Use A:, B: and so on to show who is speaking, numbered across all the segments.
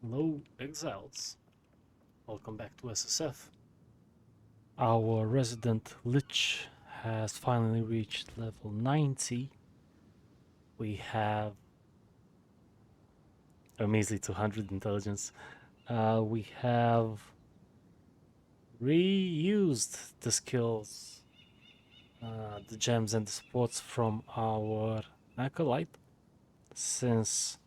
A: Hello, exiles. Welcome back to SSF. Our resident Lich has finally reached level 90. We have a measly 200 intelligence. We have reused the skills, the gems and the supports from our acolyte, since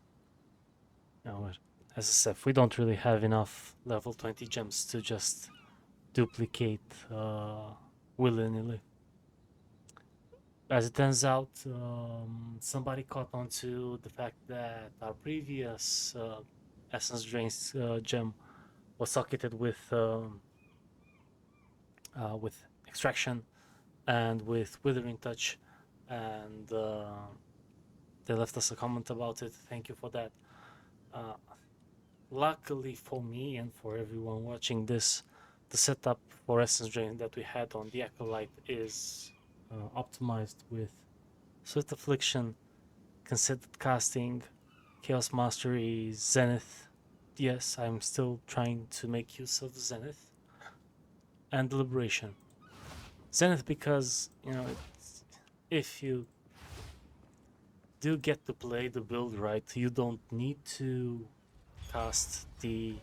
A: our SSF, we don't really have enough level 20 gems to just duplicate willy-nilly. As it turns out, somebody caught on to the fact that our previous Essence Drains gem was socketed with Extraction and with Withering Touch, and they left us a comment about it. Thank you for that. Luckily for me and for everyone watching this, the setup for Essence Drain that we had on the Acolyte is optimized with Swift Affliction, Considered Casting, Chaos Mastery, Zenith. Yes, I'm still trying to make use of Zenith. And Deliberation. Zenith because, if you do get to play the build right, you don't need to cast the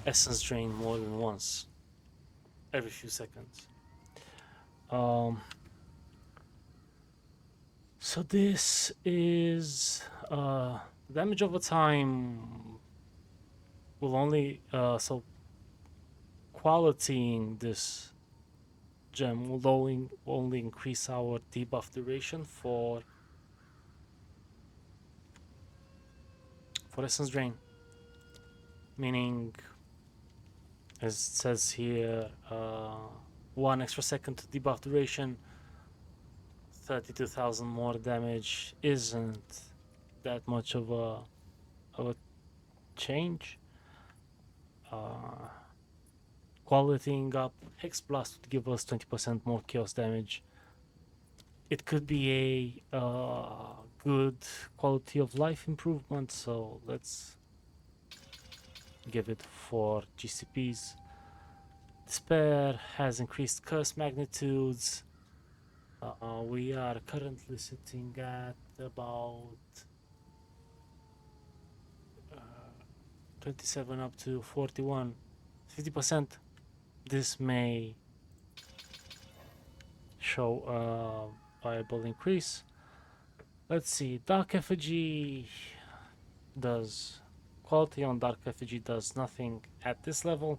A: Essence Drain more than once every few seconds. So this is damage over time will only so qualitying this gem will only increase our debuff duration for Essence Drain, meaning, as it says here, 1 extra second to debuff duration, 32,000 more damage isn't that much of a change. Qualitying up Hex Blast would give us 20% more chaos damage. It could be a good quality of life improvement, so let's give it 4 GCPs. Despair has increased curse magnitudes. We are currently sitting at about 27 up to 41, 50%. This may show a viable increase. Let's see, Dark Effigy does quality on Dark Effigy does nothing at this level,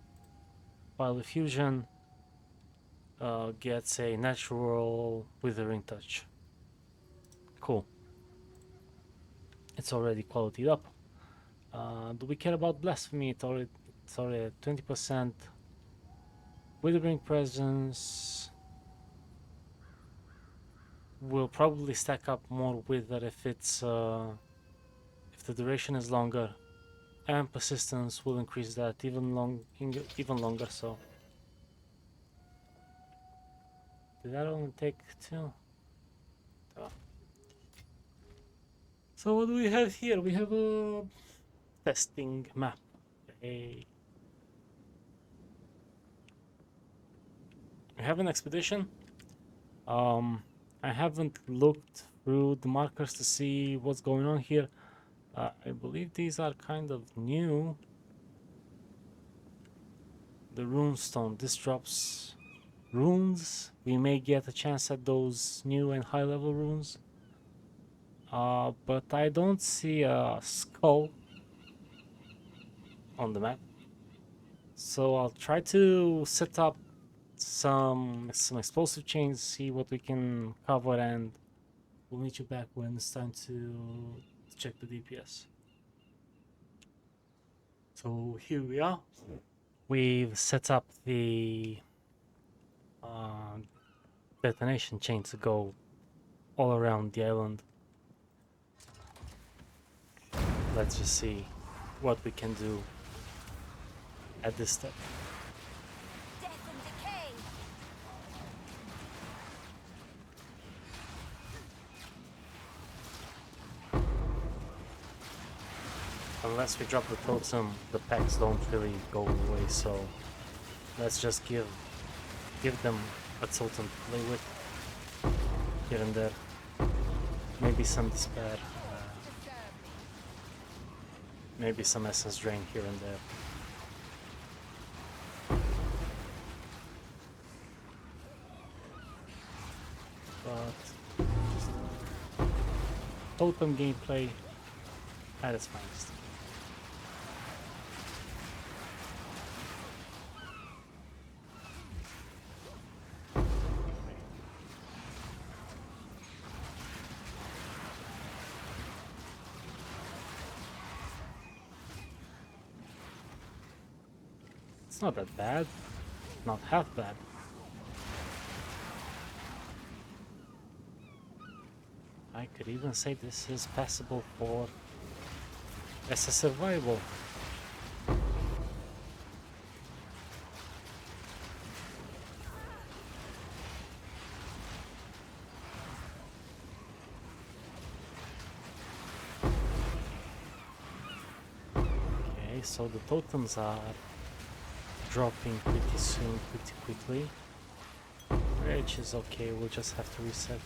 A: while Effusion gets a natural Withering Touch. Cool. It's already qualityed up. Do we care about Blasphemy? It's already at 20%. Withering Presence will probably stack up more Wither if it's if the duration is longer, and Persistence will increase that even longer. So did that only take 2? Oh. So what do we have here? We have a testing map. We have an expedition. I haven't looked through the markers to see what's going on here. I believe these are kind of new. The runestone, this drops runes. We may get a chance at those new and high level runes. But I don't see a skull on the map. So I'll try to set up some explosive chains, see what we can cover, and we'll meet you back when it's time to check the DPS. So here we are. We've set up the detonation chain to go all around the island. Let's just see what we can do at this step. unless we drop the totem, the packs don't really go away, so let's just give them a totem to play with here and there. Maybe some despair, maybe some essence drain here and there. But just totem gameplay at its finest. It's not that bad, not half bad. I could even say this is passable for SSF survival. Okay, so the totems are dropping pretty soon, pretty quickly, which is okay, we'll just have to reset.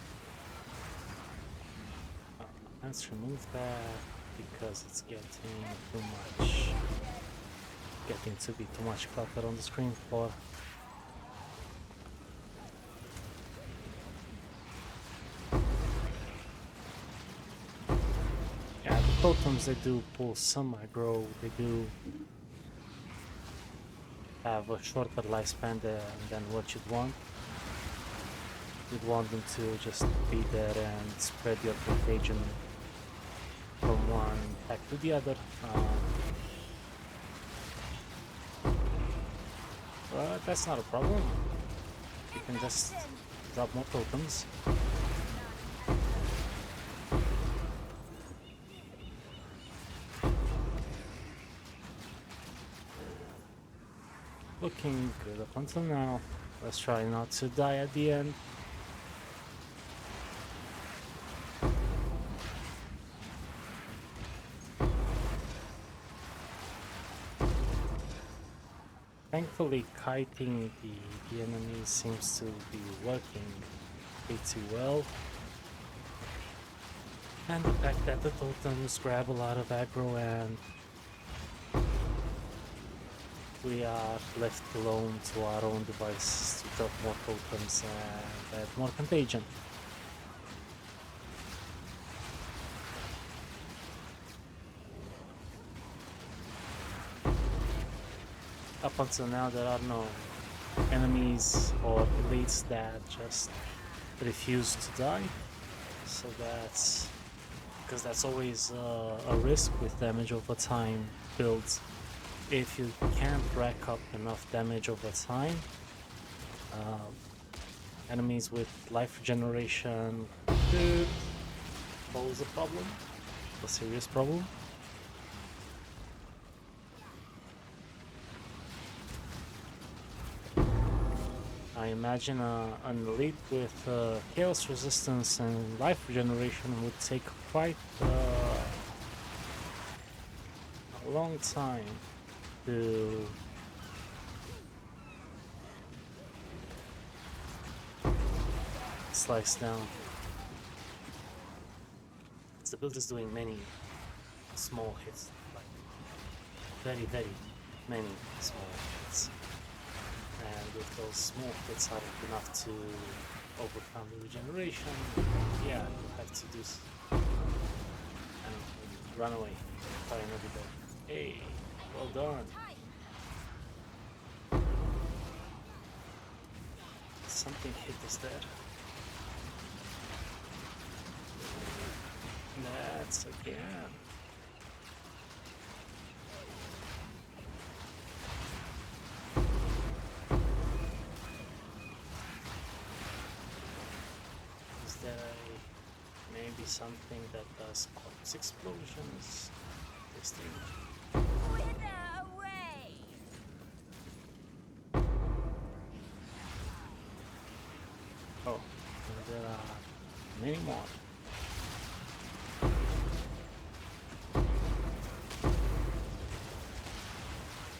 A: Let's remove that because it's getting too much, getting to be too much clutter on the screen for. Yeah, the totems, they do pull some aggro, they do have a shorter lifespan than what you'd want. You'd want them to just be there and spread your contagion from one pack to the other. But that's not a problem. You can just drop more tokens. Looking good up until now. Let's try not to die at the end. Thankfully, kiting the enemy seems to be working pretty well. And the fact that the totems grab a lot of aggro and we are left alone to our own devices to drop more totems and add more contagion. Up until now, there are no enemies or elites that just refuse to die, so that's because that's always a risk with damage over time builds. If you can't rack up enough damage over time, enemies with life regeneration could pose a problem, a serious problem. I imagine an elite with chaos resistance and life regeneration would take quite a long time to slice down. The build is doing many small hits, like very many small hits. And with those small hits are enough to overcome the regeneration, yeah, you have to do and run away, try another go. Hey, well done. Something hit us there. That's again. Maybe something that does corpse explosions. Testing. Oh, there are many more.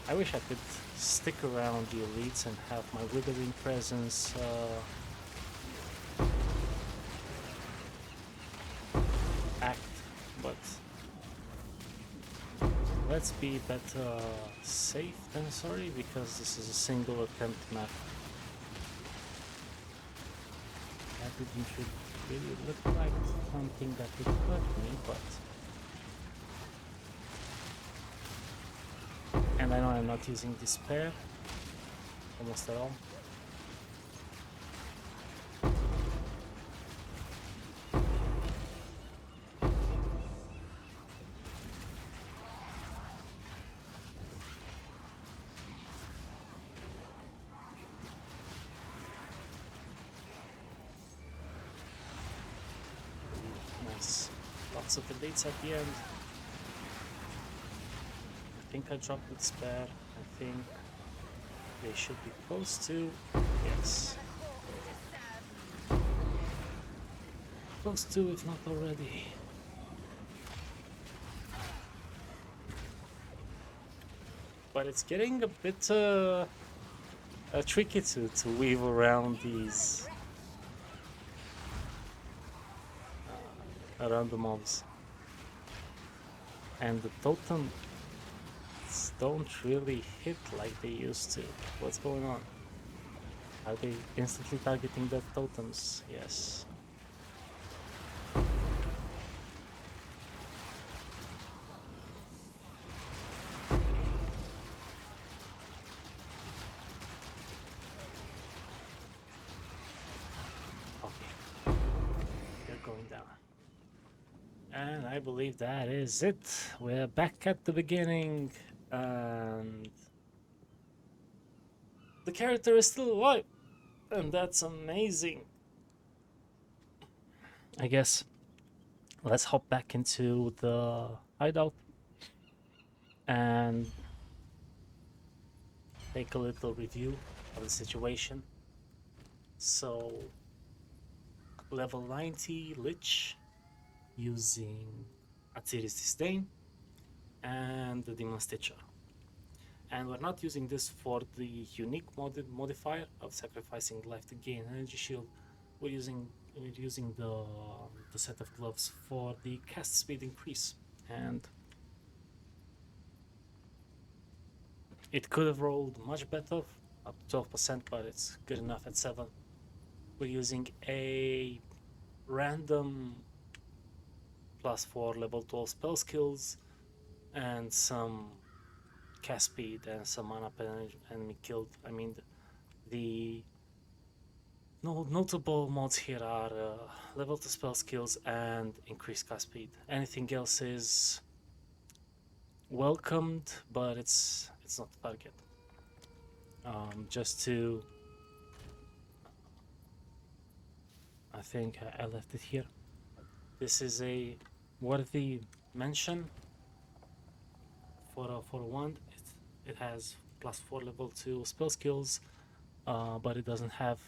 A: I wish I could stick around the elites and have my withering presence act, but let's be better safe than sorry, because this is a single attempt map. That didn't really look like something that would hurt me, but... And I know I'm not using despair almost at all. Nice. Lots of elites at the end. I think I dropped the despair. I think they should be close to. Yes. Close to, if not already. But it's getting a bit tricky to weave around these around the mobs, and the totems don't really hit like they used to. What's going on? Are they instantly targeting the totems? Yes. And I believe that is it. We're back at the beginning, and the character is still alive, and that's amazing. I guess let's hop back into the hideout and take a little review of the situation. So, level 90 Lich using Atziri's Disdain and the Demon Stitcher. And we're not using this for the unique modifier of sacrificing life to gain energy shield. We're using the set of gloves for the cast speed increase, and it could have rolled much better, up to 12%, but it's good enough at 7. We're using a random +4 level 12 spell skills and some cast speed and some mana per enemy killed. I mean, the notable mods here are level 2 spell skills and increased cast speed. Anything else is welcomed, but it's not the target. Just to... I think I left it here. This is a worthy mention for a wand. It has +4 level 2 spell skills, but it doesn't have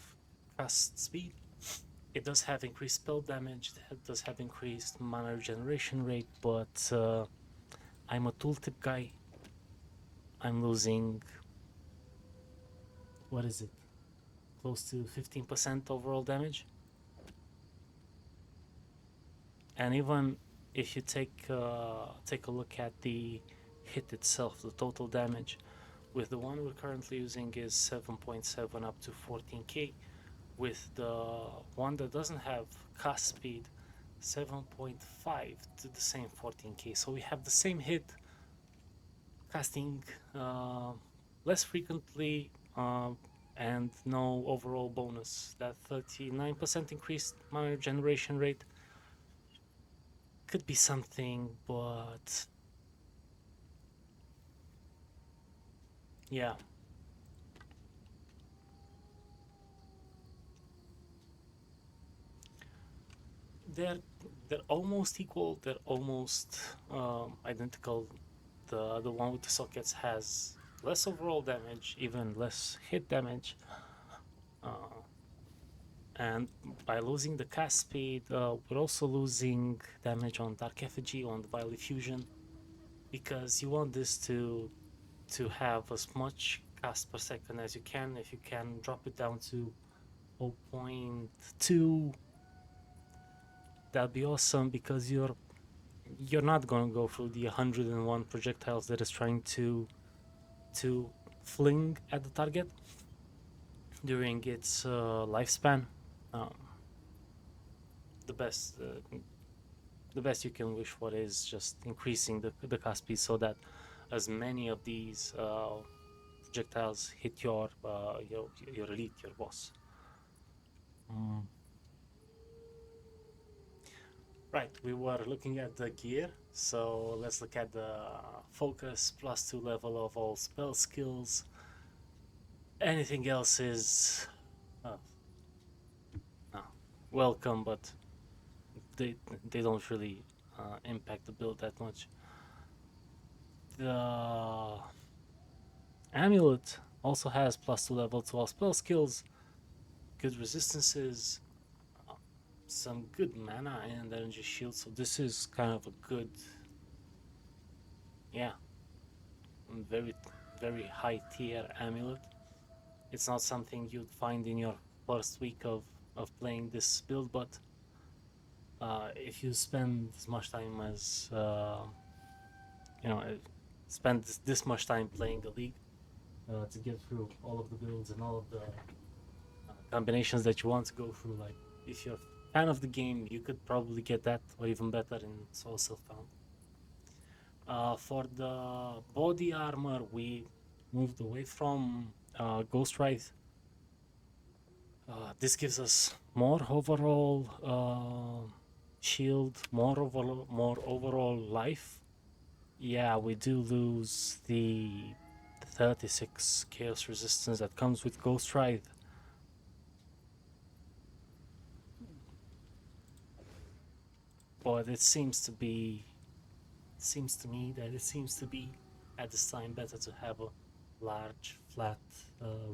A: cast speed. It does have increased spell damage, it does have increased mana regeneration rate, but I'm a tooltip guy. I'm losing, what is it, close to 15% overall damage. And even if you take a look at the hit itself, the total damage, with the one we're currently using is 7.7 up to 14k. With the one that doesn't have cast speed, 7.5 to the same 14k. So we have the same hit, casting less frequently, and no overall bonus. That 39% increased mana regeneration rate could be something, but yeah. They're almost equal. They're almost identical. The one with the sockets has less overall damage, even less hit damage. And by losing the cast speed, we're also losing damage on Dark Effigy, on the Vile Effusion, because you want this to to have as much cast per second as you can. If you can drop it down to 0.2, that'd be awesome, because you're not going to go through the 101 projectiles that is trying to fling at the target during its lifespan. Um, the best you can wish for is just increasing the cast speed, so that as many of these projectiles hit your elite, your boss. Right, we were looking at the gear, so let's look at the focus, +2 level of all spell skills. Anything else is welcome, but they don't really impact the build that much. The amulet also has +2 level to all spell skills, good resistances, some good mana and energy shield. So this is kind of a good, yeah, very high tier amulet. It's not something you'd find in your first week of playing this build, but if you spend as much time as spend this much time playing the league to get through all of the builds and all of the combinations that you want to go through, like if you're a fan of the game, you could probably get that or even better in Soul Self-Found. For the body armor, we moved away from Ghost Ride. This gives us more overall shield, more overall life. Yeah, we do lose the 36 chaos resistance that comes with Ghost Ride. But it seems to me that it seems to be at this time better to have a large, flat,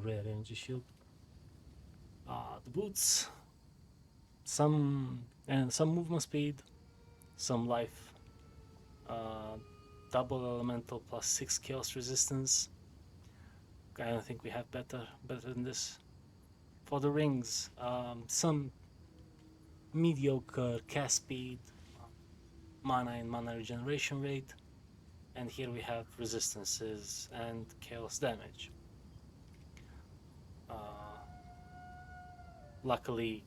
A: rare energy shield. The boots, some movement speed, some life, double elemental +6 chaos resistance. I don't think we have better than this. For the rings, some mediocre cast speed, mana and mana regeneration rate, and here we have resistances and chaos damage. Luckily,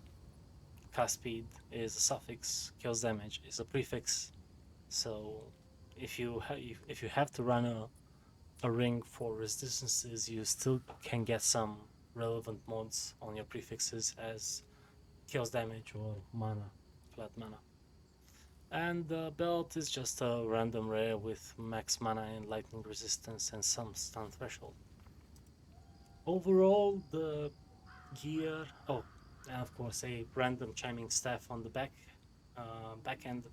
A: cast speed is a suffix, chaos damage is a prefix, so if you have to run a ring for resistances, you still can get some relevant mods on your prefixes as chaos damage or mana, flat mana. And the belt is just a random rare with max mana and lightning resistance and some stun threshold. Overall, the gear, and of course a random chiming staff on the back end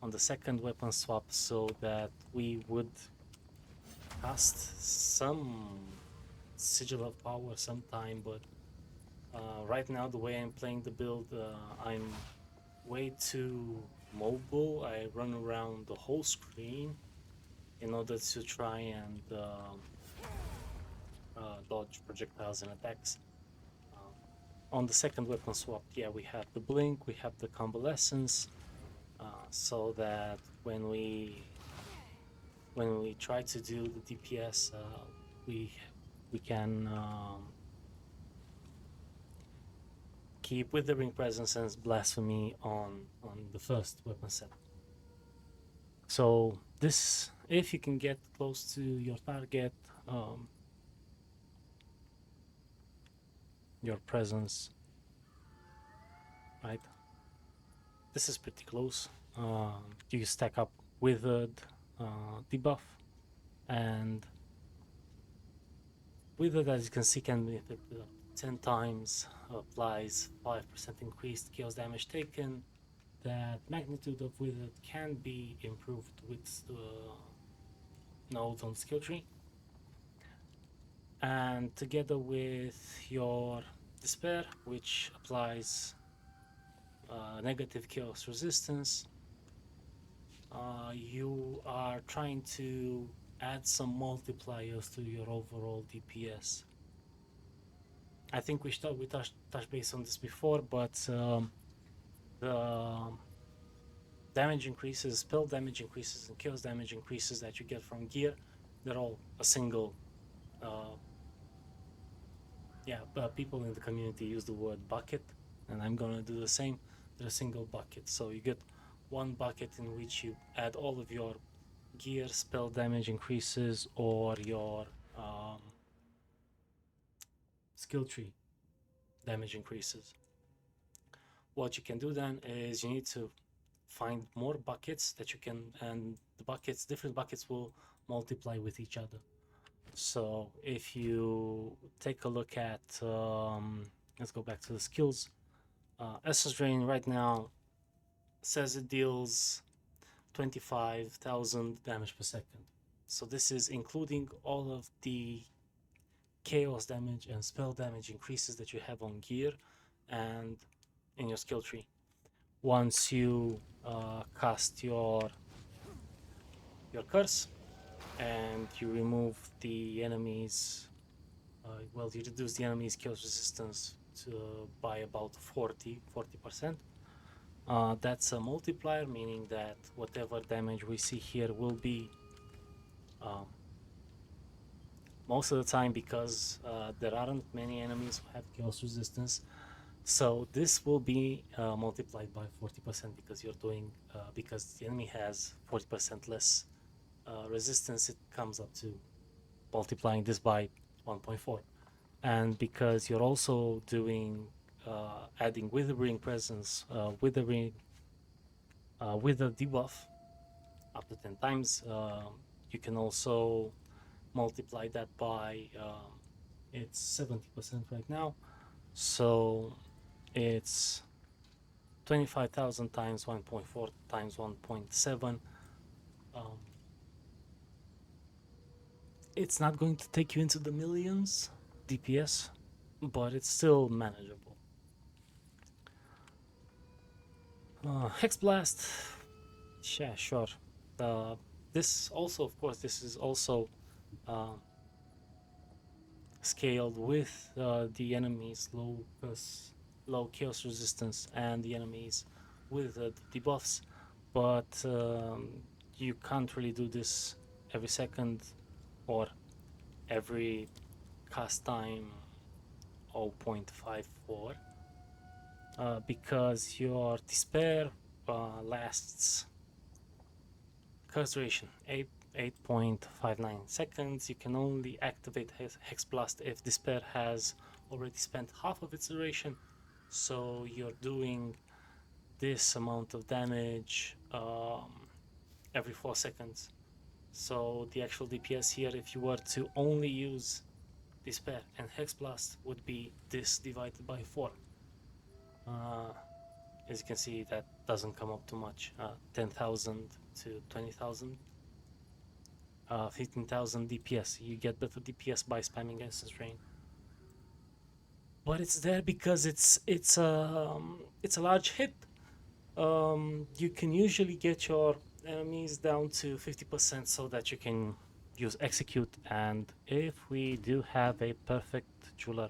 A: on the second weapon swap, so that we would cast some Sigil of Power sometime, but right now the way I'm playing the build, I'm way too mobile. I run around the whole screen in order to try and dodge projectiles and attacks. On the second weapon swap, yeah, we have the blink, we have the convalescence, so that when we try to do the DPS, we can keep Withering Presence and Blasphemy on the first weapon set. So this, if you can get close to your target, your presence, right? This is pretty close. You stack up Withered debuff, and Withered, as you can see, can be 10 times, applies 5% increased chaos damage taken. That magnitude of Withered can be improved with the nodes on the skill tree. And together with your Despair, which applies negative chaos resistance, you are trying to add some multipliers to your overall DPS. I think we touched base on this before, but the damage increases, spell damage increases, and kills damage increases that you get from gear, they're all a single. People in the community use the word bucket, and I'm gonna do the same. They're a single bucket, so you get one bucket in which you add all of your gear, spell damage increases, or your skill tree damage increases. What you can do then is you need to find more buckets that you can, and the different buckets will multiply with each other. So if you take a look at, let's go back to the skills. Essence Drain right now says it deals 25,000 damage per second. So this is including all of the chaos damage and spell damage increases that you have on gear and in your skill tree. Once you cast your curse and you remove the enemies, you reduce the enemy's chaos resistance by about 40%. That's a multiplier, meaning that whatever damage we see here will be most of the time, because there aren't many enemies who have chaos resistance. So this will be multiplied by 40% because because the enemy has 40% less resistance. It comes up to multiplying this by 1.4, and because you're also doing adding withering presence, with the debuff up to 10 times, you can also multiply that by it's 70% right now, so it's 25,000 times 1.4 times 1.7. It's not going to take you into the millions DPS, but it's still manageable. Hex Blast, yeah, sure. This also, of course, this is also scaled with the enemies low chaos resistance and the enemies with the debuffs, but you can't really do this every second or every cast time 0.54 because your despair lasts curse duration 8.59 seconds. You can only activate Hex Blast if despair has already spent half of its duration, so you're doing this amount of damage every 4 seconds. So the actual DPS here, if you were to only use despair and Hex Blast, would be this divided by 4. As you can see, that doesn't come up to much. 10,000 to 20,000, 15,000 DPS. You get better DPS by spamming Essence Drain, but it's there because it's a large hit. You can usually get your enemies down to 50% so that you can use execute, and if we do have a perfect jeweler,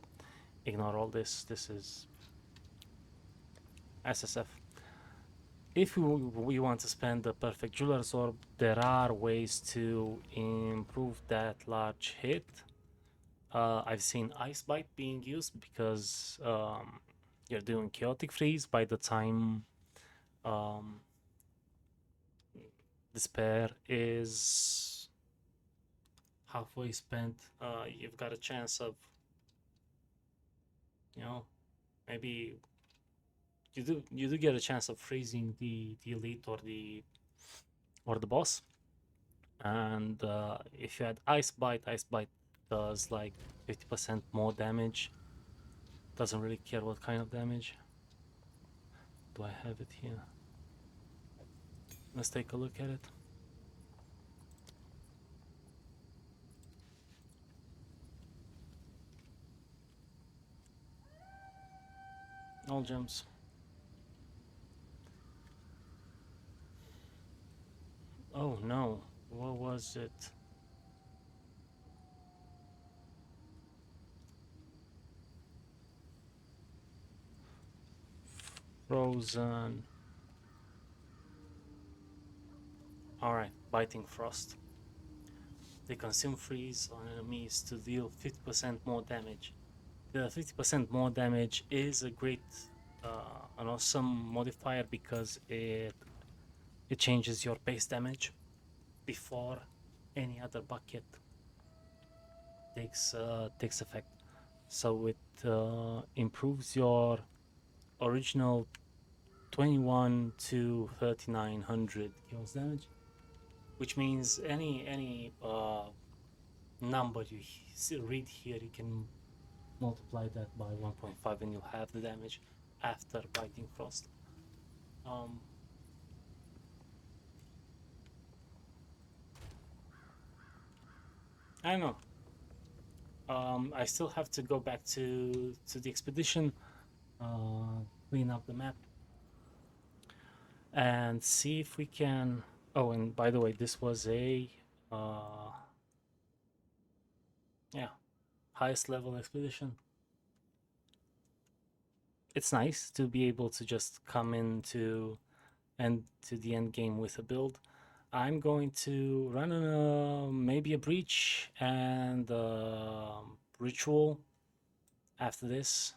A: ignore all this. This is SSF. If we want to spend the perfect jeweler's orb, there are ways to improve that large hit. I've seen Ice Bite being used because you're doing chaotic freeze by the time despair is halfway spent. You've got a chance of, maybe you do get a chance of freezing the elite or the boss. And if you had Ice Bite does like 50% more damage. Doesn't really care what kind of damage. Do I have it here? Let's take a look at it. All gems. Oh no, what was it? Frozen. Alright, Biting Frost. They consume freeze on enemies to deal 50% more damage. The 50% more damage is a great, an awesome modifier because it changes your base damage before any other bucket takes effect. So it improves your original 21 to 3900 kills damage, which means any number you read here, you can multiply that by 1.5 and you'll have the damage after Biting Frost. I don't know. I still have to go back to the expedition, clean up the map, and see if we can. Oh, and by the way, this was a yeah, highest level expedition. It's nice to be able to just come into and to the end game with a build. I'm going to run maybe a breach and ritual after this.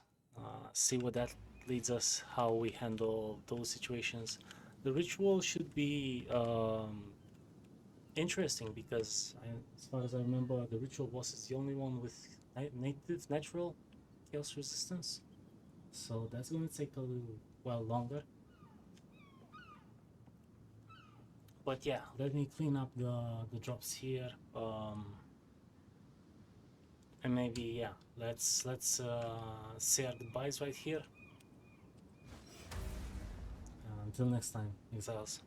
A: See what that leads us, how we handle those situations. The ritual should be interesting because, as far as I remember, the ritual boss is the only one with native natural chaos resistance. So that's going to take a little while longer. But yeah, let me clean up the drops here. And maybe yeah, let's say our goodbyes right here. Until next time, exiles.